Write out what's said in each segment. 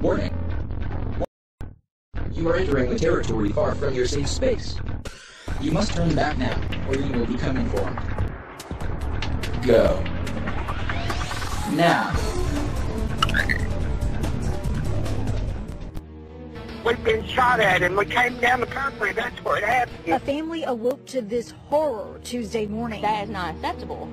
Warning. You are entering a territory far from your safe space. You must turn back now, or you will become informed. Go. Now. We've been shot at and we came down the country. That's where it happened. A family awoke to this horror Tuesday morning. That is not acceptable.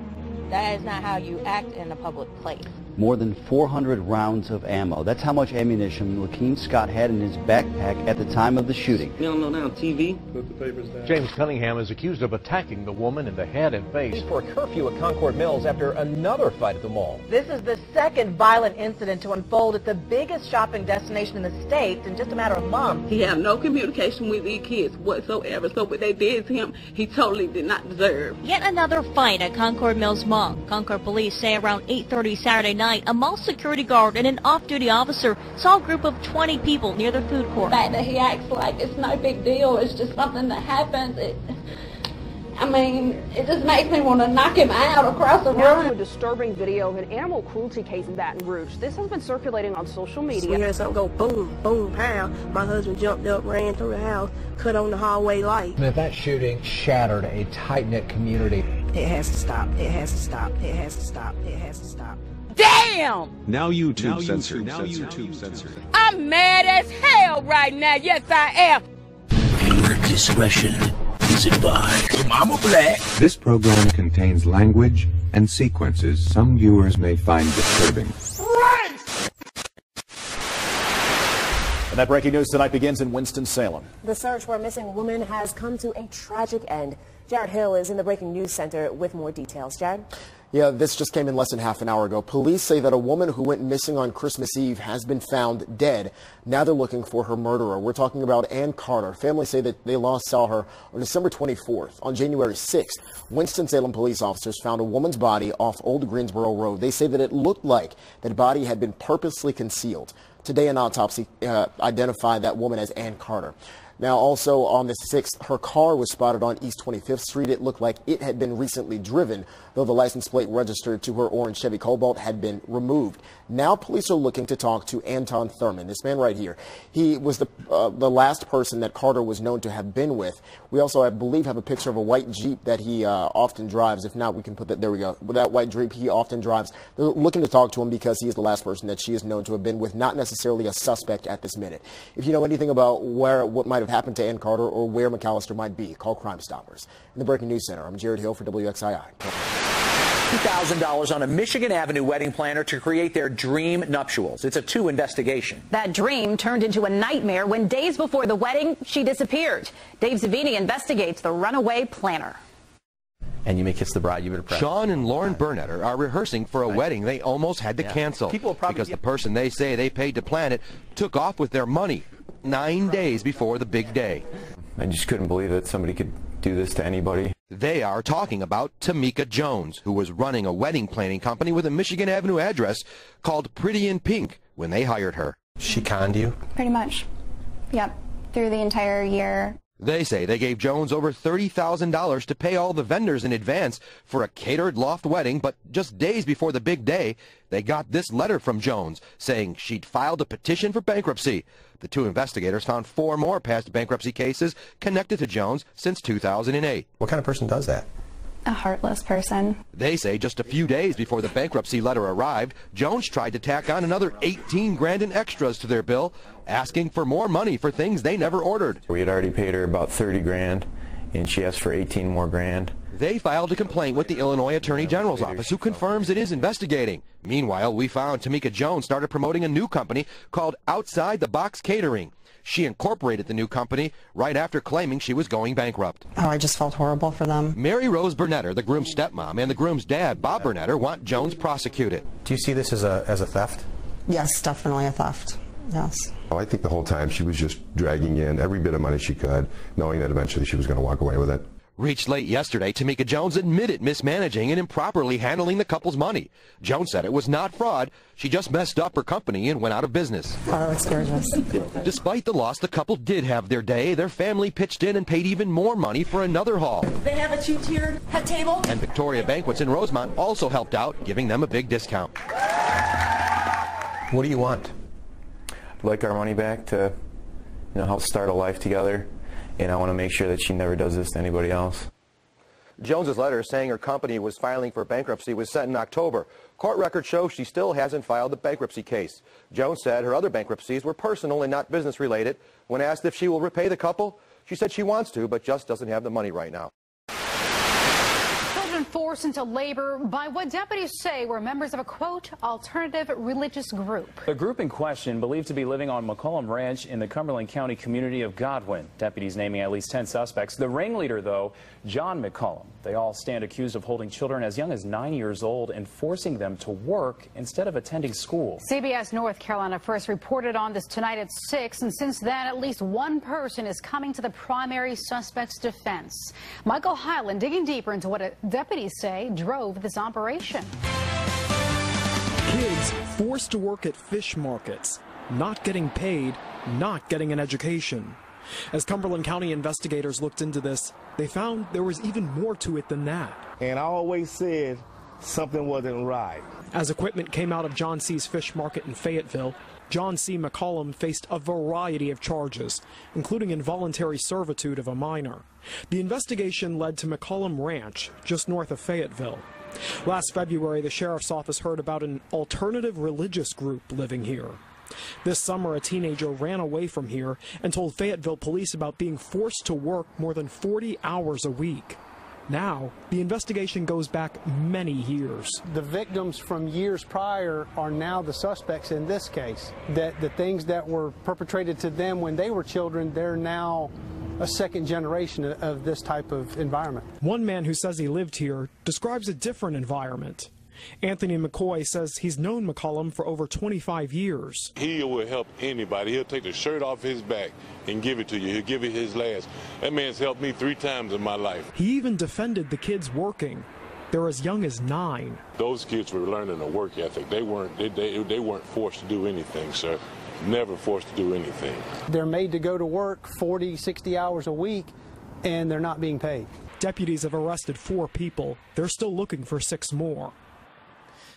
That is not how you act in a public place. More than 400 rounds of ammo. That's how much ammunition Lakeem Scott had in his backpack at the time of the shooting. You don't know now, TV. Put the papers down. James Cunningham is accused of attacking the woman in the head and face. For a curfew at Concord Mills after another fight at the mall. This is the second violent incident to unfold at the biggest shopping destination in the state in just a matter of months. He had no communication with these kids whatsoever, so what they did to him, he totally did not deserve. Yet another fight at Concord Mills Mall. Concord police say around 8:30 Saturday night, a mall security guard and an off-duty officer saw a group of 20 people near the food court. The fact that he acts like it's no big deal, it's just something that happens. I mean, it just makes me want to knock him out across the room. A disturbing video of an animal cruelty case in Baton Rouge. This has been circulating on social media. We heard something go boom, boom, pow. My husband jumped up, ran through the house, cut on the hallway light. That shooting shattered a tight-knit community. It has to stop. It has to stop. It has to stop. It has to stop. Damn! Now YouTube censored. Now YouTube censored. I'm mad as hell right now. Yes, I am. Viewer discretion is advised. Mama Black. This program contains language and sequences some viewers may find disturbing. And that breaking news tonight begins in Winston-Salem. The search for a missing woman has come to a tragic end. Jared Hill is in the Breaking News Center with more details. Jared? Yeah, this just came in less than half an hour ago. Police say that a woman who went missing on Christmas Eve has been found dead. Now they're looking for her murderer. We're talking about Ann Carter. Family say that they last saw her on December 24th. On January 6th, Winston-Salem police officers found a woman's body off Old Greensboro Road. They say that it looked like that body had been purposely concealed. Today, an autopsy identified that woman as Ann Carter. Now, also on the 6th, her car was spotted on East 25th Street. It looked like it had been recently driven, though the license plate registered to her orange Chevy Cobalt had been removed. Now, police are looking to talk to Anton Thurman, this man right here. He was the last person that Carter was known to have been with. We also, I believe, have a picture of a white Jeep that he often drives. If not, we can put that, there we go. With that white Jeep he often drives. They're looking to talk to him because he is the last person that she is known to have been with, not necessarily a suspect at this minute. If you know anything about what might have happened to Ann Carter or where McAllister might be, call Crime Stoppers. In the Breaking News Center, I'm Jared Hill for WXII. $2,000 on a Michigan Avenue wedding planner to create their dream nuptials. It's a II investigation. That dream turned into a nightmare when days before the wedding, she disappeared. Dave Zavini investigates the runaway planner. And you may kiss the bride, you better pray. Sean and Lauren Bernetter are rehearsing for a wedding they almost had to cancel because the person they say they paid to plan it took off with their money 9 days before the big day. I just couldn't believe that somebody could do this to anybody. They are talking about Tamika Jones, who was running a wedding planning company with a Michigan Avenue address called Pretty in Pink when they hired her. She conned you? Pretty much. Yep. Through the entire year. They say they gave Jones over $30,000 to pay all the vendors in advance for a catered loft wedding, but just days before the big day, they got this letter from Jones saying she'd filed a petition for bankruptcy. The two investigators found 4 more past bankruptcy cases connected to Jones since 2008. What kind of person does that? A heartless person. They say just a few days before the bankruptcy letter arrived, Jones tried to tack on another 18 grand in extras to their bill, asking for more money for things they never ordered. We had already paid her about 30 grand, and she asked for 18 more grand. They filed a complaint with the Illinois Attorney General's office, who confirms it is investigating. Meanwhile, we found Tamika Jones started promoting a new company called Outside the Box Catering. She incorporated the new company right after claiming she was going bankrupt. Oh, I just felt horrible for them. Mary Rose Bernetter, the groom's stepmom, and the groom's dad, Bob Bernetter, want Jones prosecuted. Do you see this as a theft? Yes, definitely a theft. Yes. I think the whole time she was just dragging in every bit of money she could, knowing that eventually she was going to walk away with it. Reached late yesterday, Tamika Jones admitted mismanaging and improperly handling the couple's money. Jones said it was not fraud. She just messed up her company and went out of business. Oh, it's gorgeous. Despite the loss, the couple did have their day. Their family pitched in and paid even more money for another hall. They have a 2-tiered head table. And Victoria Banquets in Rosemont also helped out, giving them a big discount. What do you want? like our money back to, help start a life together, and I want to make sure that she never does this to anybody else. Jones's letter saying her company was filing for bankruptcy was sent in October. Court records show she still hasn't filed the bankruptcy case. Jones said her other bankruptcies were personal and not business related. When asked if she will repay the couple, she said she wants to, but just doesn't have the money right now. Children forced into labor by what deputies say were members of a, quote, alternative religious group. The group in question, believed to be living on McCollum Ranch in the Cumberland County community of Godwin. Deputies naming at least 10 suspects. The ringleader, though, John McCollum. They all stand accused of holding children as young as 9 years old and forcing them to work instead of attending school. CBS North Carolina first reported on this tonight at 6, and since then, at least one person is coming to the primary suspect's defense. Michael Highland digging deeper into what deputies say drove this operation. Kids forced to work at fish markets, not getting paid, not getting an education. As Cumberland County investigators looked into this, they found there was even more to it than that. And I always said something wasn't right. As equipment came out of John C.'s fish market in Fayetteville, John C. McCollum faced a variety of charges, including involuntary servitude of a minor. The investigation led to McCollum Ranch, just north of Fayetteville. Last February, the sheriff's office heard about an alternative religious group living here. This summer, a teenager ran away from here and told Fayetteville police about being forced to work more than 40 hours a week. Now, the investigation goes back many years. The victims from years prior are now the suspects in this case. That the things that were perpetrated to them when they were children, they're now a second generation of this type of environment. One man who says he lived here describes a different environment. Anthony McCoy says he's known McCollum for over 25 years. He will help anybody. He'll take the shirt off his back and give it to you. He'll give it his last. That man's helped me 3 times in my life. He even defended the kids working. They're as young as 9. Those kids were learning a work ethic. They weren't forced to do anything, sir. Never forced to do anything. They're made to go to work 40, 60 hours a week, and they're not being paid. Deputies have arrested 4 people. They're still looking for 6 more.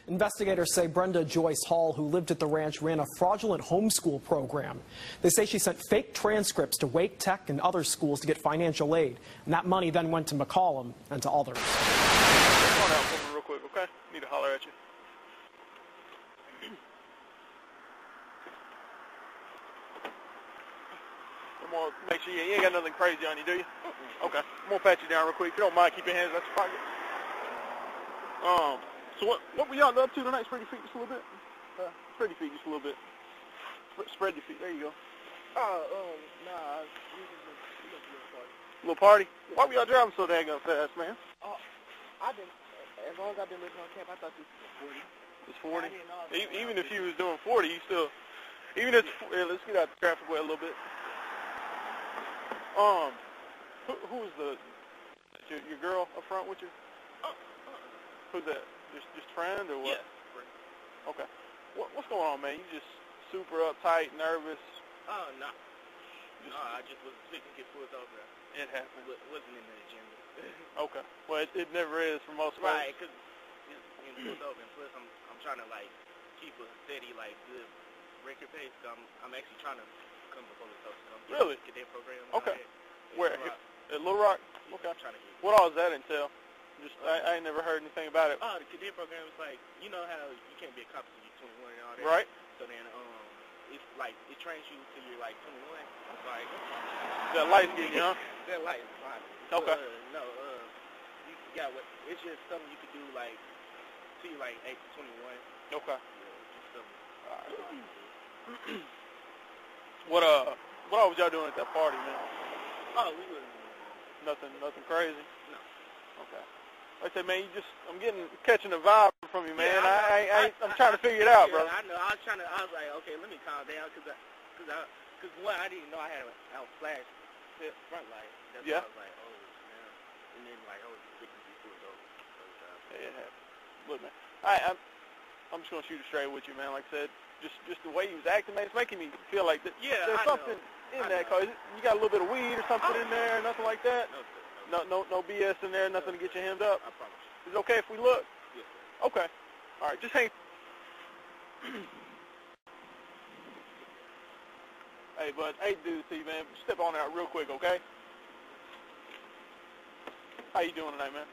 Investigators say Brenda Joyce Hall, who lived at the ranch, ran a fraudulent homeschool program. They say she sent fake transcripts to Wake Tech and other schools to get financial aid, and that money then went to McCollum and to others. Come on out for me real quick, okay? Need to holler at you. Come on, make sure you ain't got nothing crazy on you, do you? Okay, I'm gonna pat you down real quick. If you don't mind, keep your hands out your pocket. So what were y'all up to tonight? Spread your feet just a little bit. Spread your feet just a little bit. Spread your feet. There you go. Nah. Little party? Yeah. Why were y'all driving so daggone fast, man? As long as I've been living on camp, I thought this was 40. It's 40? Even if you was doing 40, you still, even if, let's get out the traffic way a little bit. Who's your girl up front with you? Who's that? Just friend or what? Yeah, friend. Okay. What's going on, man? You just super uptight, nervous? Oh, no. I just was expecting to get pulled over. It happened. It wasn't in the agenda. Okay. Well, it never is for most folks. Right, because it's getting pulled over, and plus I'm trying to, keep a steady, good record pace. So I'm actually trying to become a police officer. Really? Cadet program. Okay. Where? At Little Rock? Okay. I'm trying to get. What all does that entail? I ain't never heard anything about it. Oh, the cadet program is you know how you can't be a cop until you're 21 and all that. Right. So then, it's it trains you till you're 21. It's that light's getting you, huh? That light is fine. Okay. No, you got what? It's just something you could do till you're 8 to 21. Okay. Yeah, What all was y'all doing at that party, man? Oh, we were nothing crazy. No. Okay. Like I said, man, I'm catching a vibe from you, man. Yeah, I'm trying to figure it out, bro. I know. I was like, okay, let me calm down, because one, I didn't know I had a flash front light. That's why I was like, oh, man. And then getting pulled over. Yeah, it happened. Look, man, I'm just gonna shoot it straight with you, man. Like I said, just the way you was acting, man, it's making me feel like that. Yeah, there's something in that, cause you got a little bit of weed or something in there, nothing like that. No BS in there, nothing to get you hemmed up. I promise you. Is it okay if we look? Yes, sir. Okay. All right, just hang. Hey, bud, I hate to do this to you, man. Step on out real quick, okay? How you doing tonight, man?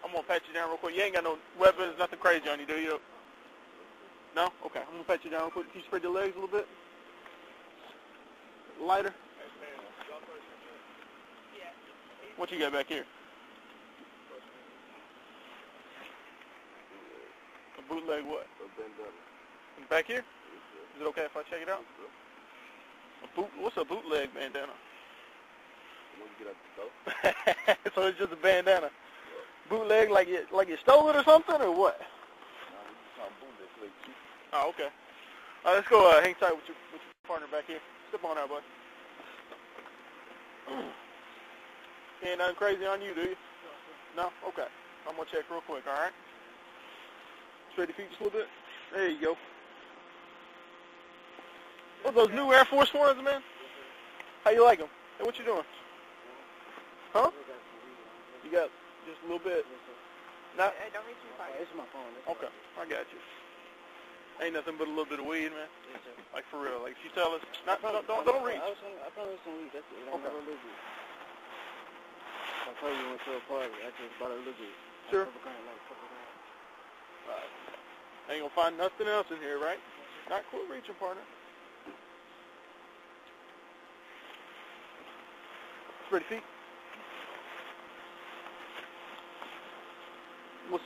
I'm going to pat you down real quick. You ain't got no weapons, nothing crazy on you, do you? No? Okay, I'm going to pat you down real quick. Can you spread your legs a little bit? Lighter? What you got back here? A bootleg what? Back here? Is it okay if I check it out? What's a bootleg bandana? So it's just a bandana. Bootleg like you stole it or something, or what? Oh, okay. All right, let's go hang tight with your partner back here. Step on out, bud. Ain't nothing crazy on you, do you? No? Okay. I'm going to check real quick, all right? Straight your feet just a little bit. There you go. What, those new Air Force Ones, man? How you like them? Hey, what you doing? Huh? You got just a little bit? No? Hey, don't reach your pocket. This is my phone. Okay, I got you. Ain't nothing but a little bit of weed, man. Like, for real. Like, if you tell us, don't reach. I probably some weed. That's it. Okay. I told you went to a party. I just bought a little bit. Sure. Ain't gonna find nothing else in here, right? Not quit reaching, partner. Spread your feet. What's...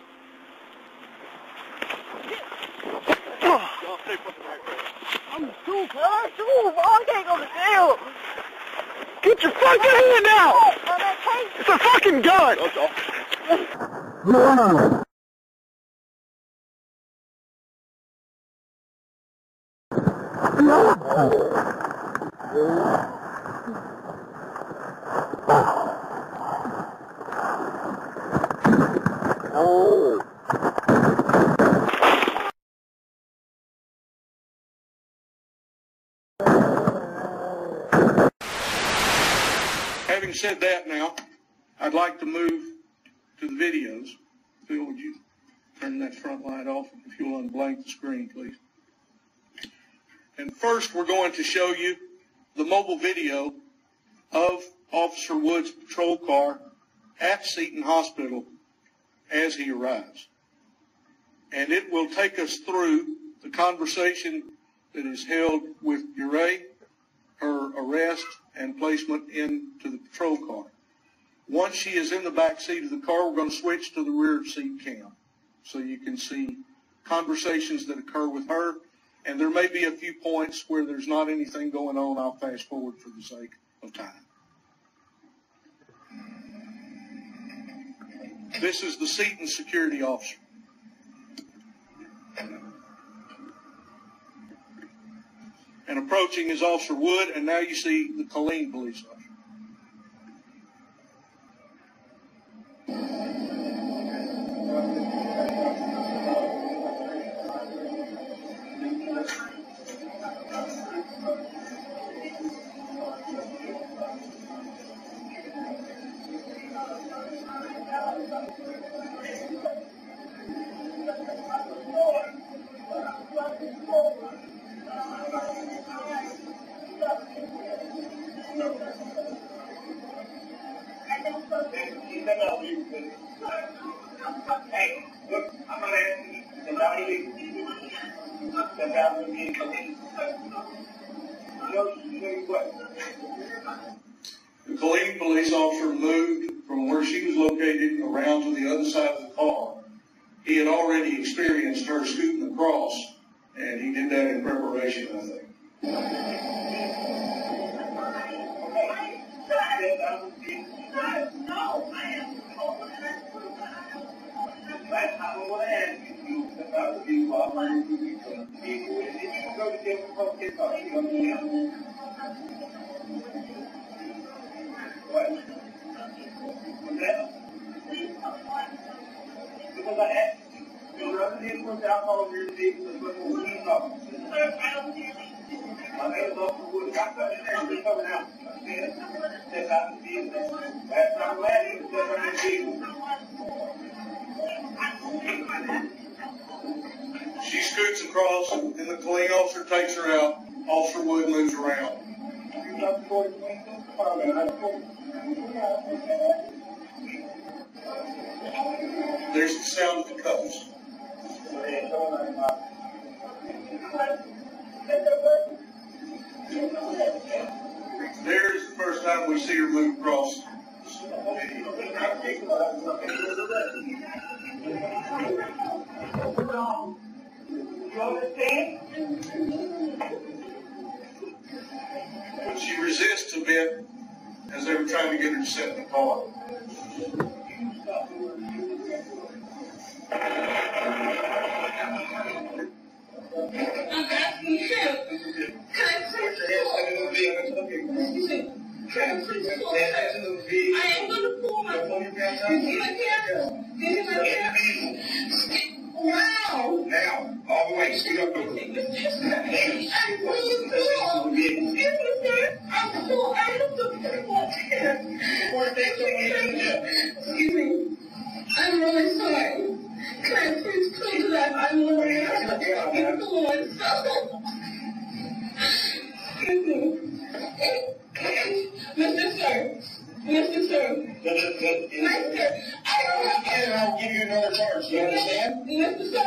I'm too fast. I can't go to jail. Get your fucking hand out! It's a fucking gun! Having said that now, I'd like to move to the videos. Phil, would you turn that front light off if you'll unblank the screen, please? And first we're going to show you the mobile video of Officer Wood's patrol car at Seton Hospital as he arrives. And it will take us through the conversation that is held with Ure, her arrest and placement into the patrol car. Once she is in the back seat of the car, we're going to switch to the rear seat cam so you can see conversations that occur with her. And there may be a few points where there's not anything going on. I'll fast forward for the sake of time. This is the Seton security officer. And approaching is Officer Wood, and now you see the Killeen police officer. Hey, look, I'm not asking you to step out and be Killeen. The Killeen police officer moved from where she was located around to the other side of the car. He had already experienced her scooting across, and he did that in preparation, I think. No, man. Last time I want to ask you about you offering to be some people. If you go to jail for kids, are you going to jail? What? What's that? Because I asked you, the other day was alcohol in your vehicle and put more keys off. My name is Officer Wood. I cut it there and they're coming out. Step out in the vehicle. Last time I had you, step out in the vehicle. She scoots across, and the Killeen officer takes her out. Officer Wood moves around. There's the sound of the cuffs. There's the first time we see her move across. She resists a bit as they were trying to get her to sit in the car. I'm asking him, can I please I am going to pull my phone. You see my camera? You see my camera? Wow! Now, all the way, speed up. I'm really cool. Excuse me, sir. I'm cool. I look so beautiful. Excuse me. I'm really sorry. Can I please tell you that I'm really beautiful myself? Excuse me. Mr. Sir. Mr. Sir. Mister, I don't have to. And I'll give you another charge. You understand? Mr. Sir, I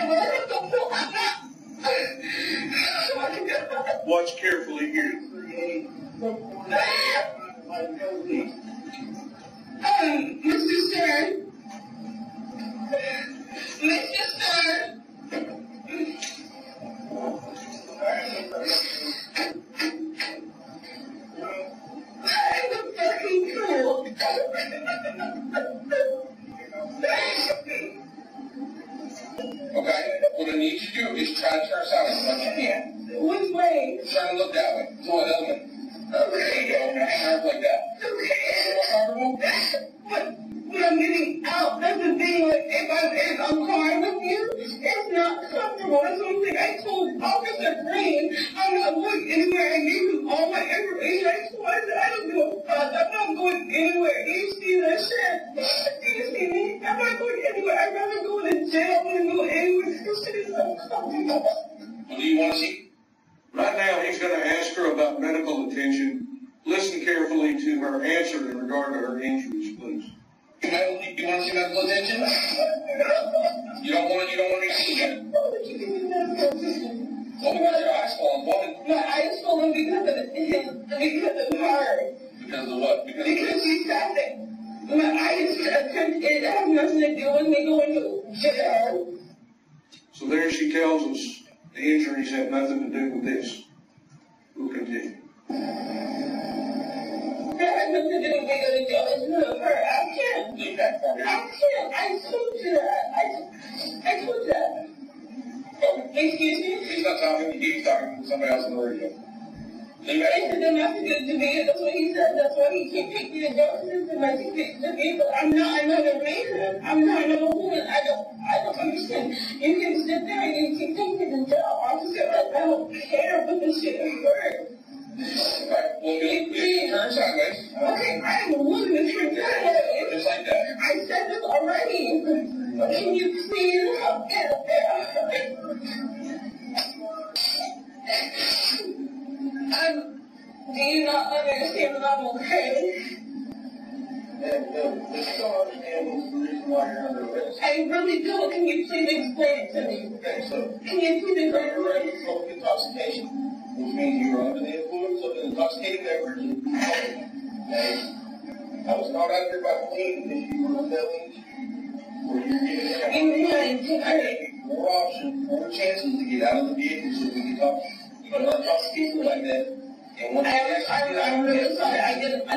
really have to pull my back. Watch carefully here. Mr. Sir. Mr. Sir. I'm fucking cool. Okay, what I need you to do is try to turn south as much as you can. Which way? Try to look that way. So what element? Okay, there you go. Now sharp like that. Okay. Comfortable? When I'm getting out, that's the thing. Like, if I'm crying with you, it's not comfortable. That's one thing I told Officer Green. I'm not going anywhere. I gave him all my information. I told him that I don't give a fuck. I'm not going anywhere. You see that shit? Do you see me? I'm not going anywhere. I'd rather go to jail than go anywhere. This shit is uncomfortable. What do you want to see? Right now, he's going to ask her about medical attention. Listen carefully to her answer in regard to her injuries, please. You want to see medical attention? You don't want to be seen. What about your eyes falling? My eyes falling because of her. Because of what? Because she said that my eyes it has nothing to do with me going to jail. So there she tells us the injuries have nothing to do with this. We'll continue. That has nothing to do with me going to jail. It's not her. I can't. Leave that for me. I can't. I told you that. I told you that. Excuse me? He's not talking to you. He's talking to somebody else on the radio. Leave that for me. They're not to do to me. That's what he said. That's why he can't take me to jail. This is my ticket to me. But I'm not another reason. I'm not another woman. I don't understand. You can sit there and you can take me to jail. Officer, I don't care what this shit is worth. Right. Well, you turn sideways. Okay, I am willing to turn sideways. Just like that. I said this already. Can you please help get up there? Do you not understand that I'm okay? I don't understand why you're under arrest. I really don't. Can you please explain it to me? Okay, so Can you please explain it to me? public intoxication, which means you were under the influence of an intoxicating beverage. Okay. I was caught out here by police because you were rebelling. Where you're getting more options, more chances to get out of the vehicle so we can talk. You don't talk to people like that. And when I'm really sorry. I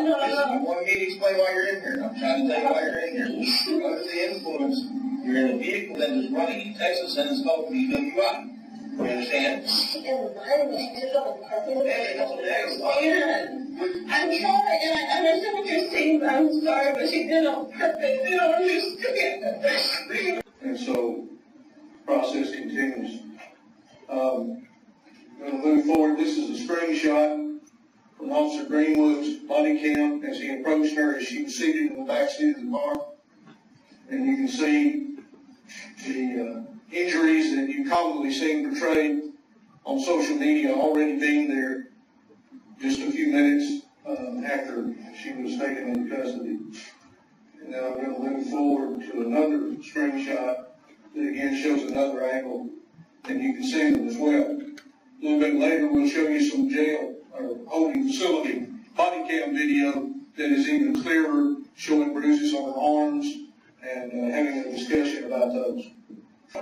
know. You want me to explain why you're in here. I'm trying to tell you why you're in here. You're under the influence. You're in a vehicle that is running in Texas and it's called DWI. You understand? I'm sorry, and I understand what you're saying, but I'm sorry, but she did it on purpose. You don't understand. And so, the process continues. I'm going to move forward. This is a screenshot from Officer Greenwood's body cam as he approached her as she was seated in the back seat of the car. And you can see the injuries that you commonly see portrayed on social media already being there just a few minutes after she was taken into custody. And then I'm going to move forward to another screenshot that again shows another angle, and you can see them as well. A little bit later, we'll show you some jail or holding facility body cam video that is even clearer, showing bruises on her arms and having a discussion about those. You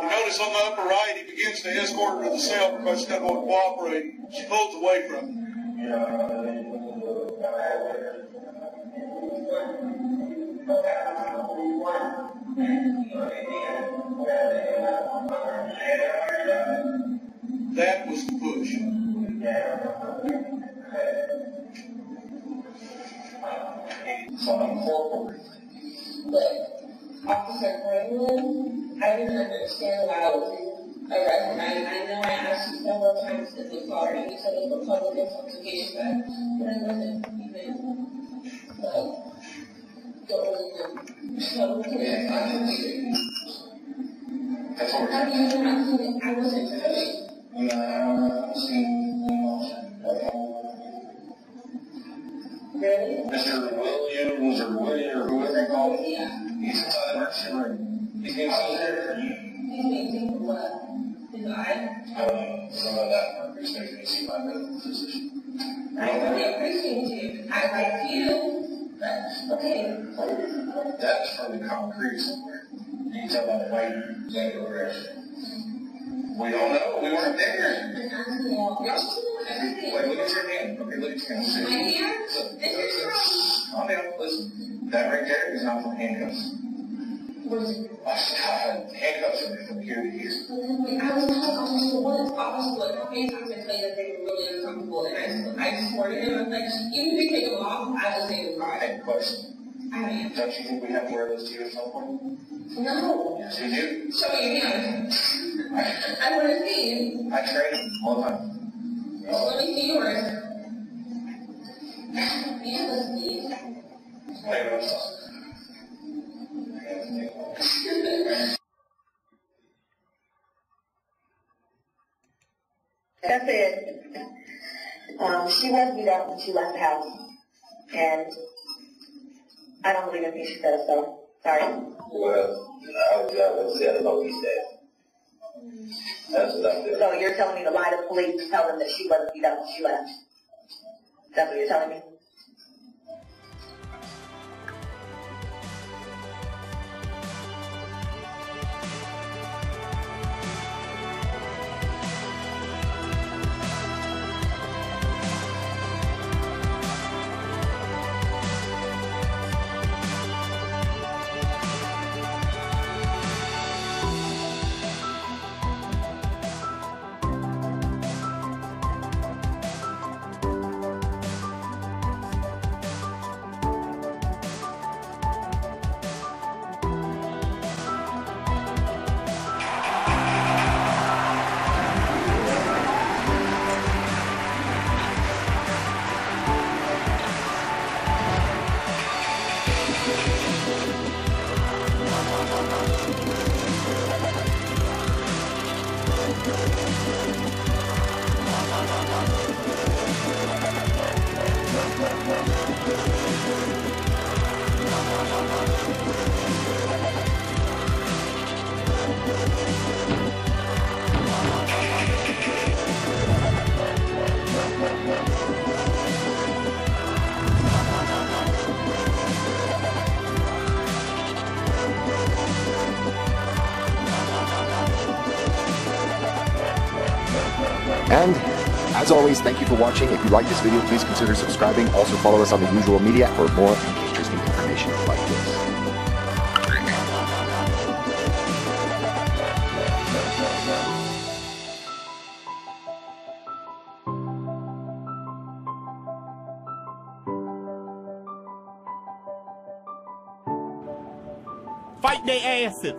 notice on the upper right, he begins to escort her to the cell because she doesn't want to cooperate. She pulls away from him. That was the push. But Officer Greenland, I didn't understand why I was arrested. I know I asked you several times if the car, and you said it was public intoxication, but I wasn't even I wasn't doing. Really? Mr. Williams or William or whoever they call it. Yeah. He's inside the emergency room. He's being there. He's being for what? His eye? Some of that I'm expecting to see my medical physician. I really appreciate you. I like you. Okay. That's from the concrete somewhere. You can tell by the weight. Exactly where. We don't know. We weren't there. Wait, look at your hand. Okay, look at your hand. My hand? Calm down. Listen. That right there is not from handcuffs. What is it? Handcuffs are from here to here. I was telling Officer once, Officer looked how many times I tell you that they were really uncomfortable, and I swore to him, I was like, even if they take them off, I will say them right. I have a question. Don't you think we have to wear those to you at some point? No. Yes, we do. Show me your hand. I want to see you. I train them all the time. Let me see yours. Yeah, let's see. Wait, I'm sorry. That's it. She was beat up when she left the house, and I don't believe anything she said, so sorry. Well, I was said about what he said. That's what I'm doing. So you're telling me to lie to police to tell them that she wasn't beat up when she left? That's what you're telling me? And as always, thank you for watching. If you like this video, please consider subscribing. Also follow us on the usual media for more interesting information like this. Fight their asses.